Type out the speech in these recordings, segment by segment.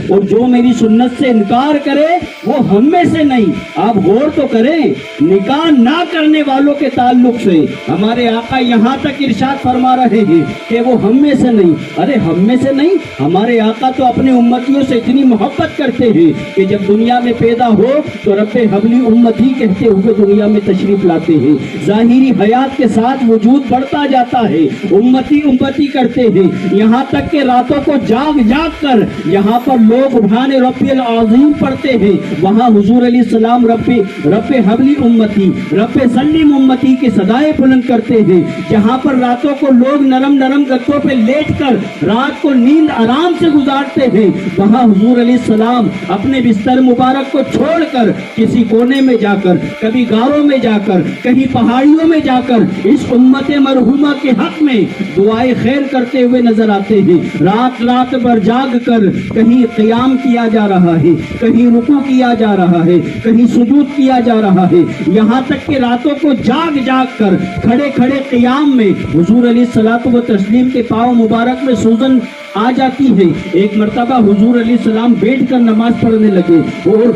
اور جو میری سنت سے انکار کرے وہ ہم میں سے نہیں۔ آپ غور تو کریں، نکاح نہ کرنے والوں کے تعلق سے ہمارے آقا یہاں تک ارشاد فرما رہے ہیں کہ وہ ہم میں سے نہیں۔ ارے ہم میں سے نہیں، ہمارے آقا تو اپنے امتیوں سے اتنی محبت کرتے ہیں کہ جب دنیا میں پیدا ہو تو رب حبلی امتی کہتے ہوئے دنیا میں تشریف لاتے ہیں۔ ظاہری حیات کے ساتھ وجود بڑھتا جاتا ہے، امتی امتی کرتے ہیں، یہاں تک کہ راتوں کو جاگ جاگ کر یہاں پر لوگ سبحان ربی العظیم پڑھتے ہیں، وہاں حضور علیہ السلام رب حبلی امتی، رب سلم امتی کی صدائیں بلند کرتے ہیں۔ جہاں پر راتوں کو لوگ نرم نرم گدوں پہ لیٹ کر رات کو نیند آرام سے گزارتے ہیں، وہاں حضور علیہ السلام اپنے بستر مبارک کو چھوڑ کر کسی کونے میں جا کر، کبھی غاروں میں جا کر، کہیں پہاڑیوں میں جا کر اس امت مرحومہ کے حق میں دعائیں خیر کرتے ہوئے نظر آتے ہیں۔ رات رات بھر جاگ کر کہیں قیام کیا جا رہا ہے، کہیں رکوع کیا جا رہا ہے، کہیں سجود کیا جا رہا ہے، یہاں تک کہ راتوں کو جاگ جاگ کر کھڑے کھڑے قیام میں حضور علیہ الصلوۃ والتسلیم کے پاؤں مبارک میں سوزن آ جاتی ہے۔ ایک مرتبہ حضور علیہ السلام بیٹھ کر نماز پڑھنے لگے اور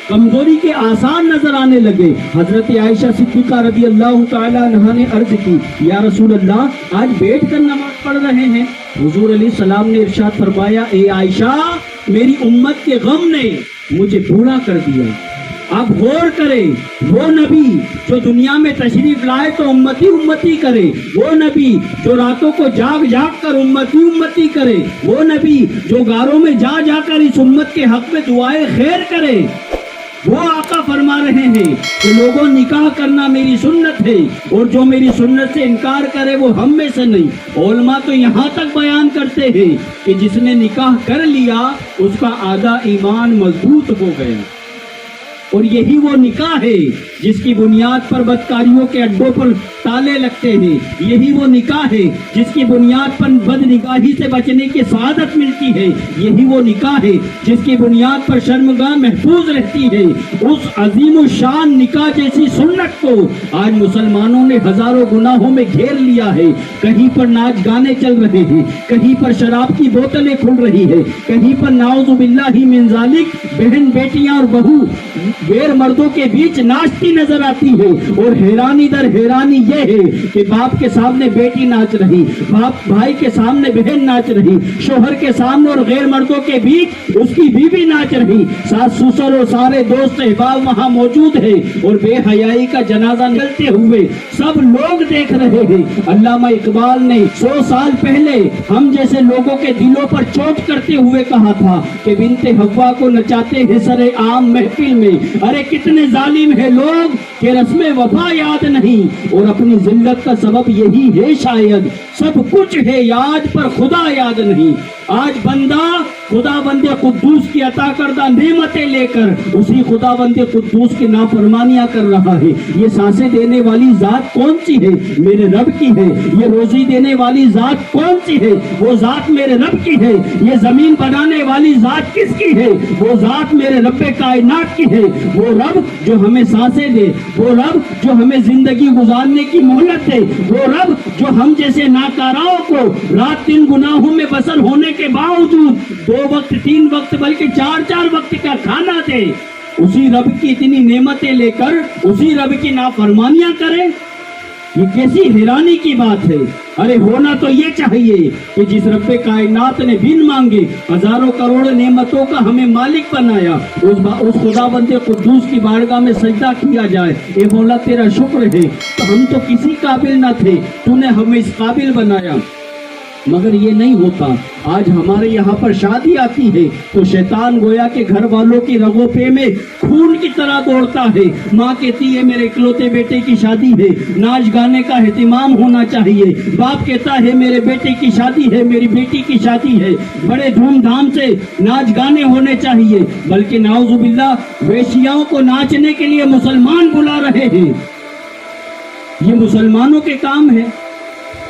کمزوری کے آثار نظر آنے لگے۔ حضرت عائشہ صدیقہ رضی اللہ تعالی عنہا نے عرض کی، یا رسول اللہ آج بیٹھ کر نماز پڑھ رہے ہیں؟ حضور علیہ السلام نے ارشاد فرمایا، اے عائشہ میری امت کے غم نے مجھے بوڑھا کر دیا۔ آپ غور کریں، وہ نبی جو دنیا میں تشریف لائے تو امتی امتی کرے، وہ نبی جو راتوں کو جاگ جاگ کر امتی امتی کرے، وہ نبی جو غاروں میں جا جا کر اس امت کے حق میں دعائیں خیر کرے، وہ آقا فرما رہے ہیں کہ لوگوں نکاح کرنا میری سنت ہے اور جو میری سنت سے انکار کرے وہ ہم میں سے نہیں۔ علماء تو یہاں تک بیان کرتے ہیں کہ جس نے نکاح کر لیا اس کا آدھا ایمان مضبوط ہو گیا، اور یہی وہ نکاح ہے جس کی بنیاد پر بدکاریوں کے اڈوں پر تالے لگتے ہیں، یہی وہ نکاح ہے جس کی بنیاد پر بد نگاہی سے بچنے کی سعادت ملتی ہے، یہی وہ نکاح ہے جس کی بنیاد پر شرمگاہ محفوظ رہتی ہے۔ اس عظیم الشان نکاح جیسی سنت کو آج مسلمانوں نے ہزاروں گناہوں میں گھیر لیا ہے۔ کہیں پر ناچ گانے چل رہے ہیں، کہیں پر شراب کی بوتلیں کھل رہی ہے، کہیں پر نعوذ باللہ من ذالک بہن بیٹیاں اور بہو غیر مردوں کے بیچ ناچتی نظر آتی ہے، اور حیرانی در حیرانی یہ ہے کہ باپ کے سامنے بیٹی ناچ رہی، باپ بھائی کے سامنے بہن ناچ رہی، شوہر کے سامنے اور غیر مردوں کے بیچ اس کی بیوی ناچ رہی، ساس سسر اور سارے دوست احباب وہاں موجود ہیں، اور بے حیائی کا جنازہ نکلتے ہوئے سب لوگ دیکھ رہے ہیں۔ علامہ اقبال نے 100 سال پہلے ہم جیسے لوگوں کے دلوں پر چوٹ کرتے ہوئے کہا تھا کہ بنت حوا کو نچاتے ہیں سر عام محفل میں۔ ارے کتنے ظالم ہیں لوگ کہ رسم وفا یاد نہیں، اور اپنی ذلت کا سبب یہی ہے شاید، سب کچھ ہے یاد پر خدا یاد نہیں۔ آج بندہ خدا بند قدوس کی عطا کردہ نعمتیں لے کر اسی خدا بند قدوس کی نافرمانیاں کر رہا ہے۔ یہ سانسیں دینے والی ذات کون سی ہے؟ میرے رب کی ہے۔ یہ روزی دینے والی ذات کون سی ہے؟ وہ ذات میرے رب کی ہے۔ یہ زمین بنانے والی ذات کس کی ہے؟ وہ ذات میرے رب کائنات کی ہے۔ وہ رب جو ہمیں سانسیں دے، وہ رب جو ہمیں زندگی گزارنے کی مہلت دے، وہ رب جو ہم جیسے ناکاراؤں کو رات دن گناہوں میں بسر ہونے کے باوجود 2 وقت 3 وقت بلکہ 4 وقت کا کھانا دے، اسی رب کی اتنی نعمتیں لے کر اسی رب کی نافرمانیاں کریں، یہ کیسی حیرانی کی بات ہے۔ ارے ہونا تو یہ چاہیے کہ جس رب کائنات نے بن مانگے ہزاروں کروڑ نعمتوں کا ہمیں مالک بنایا، اس خدا بند قدوس کی بارگاہ میں سجدہ کیا جائے، اے مولا تیرا شکر ہے تو ہم تو کسی قابل نہ تھے، تو نے ہمیں اس قابل بنایا۔ مگر یہ نہیں ہوتا، آج ہمارے یہاں پر شادی آتی ہے تو شیطان گویا کہ گھر والوں کی رگوں پہ میں خون کی طرح دوڑتا ہے۔ ماں کہتی ہے میرے اکلوتے بیٹے کی شادی ہے، ناچ گانے کا اہتمام ہونا چاہیے، باپ کہتا ہے میرے بیٹے کی شادی ہے، میری بیٹی کی شادی ہے، بڑے دھوم دھام سے ناچ گانے ہونے چاہیے، بلکہ نعوذ باللہ ویشیاؤں کو ناچنے کے لیے مسلمان بلا رہے ہیں۔ یہ مسلمانوں کے کام ہے۔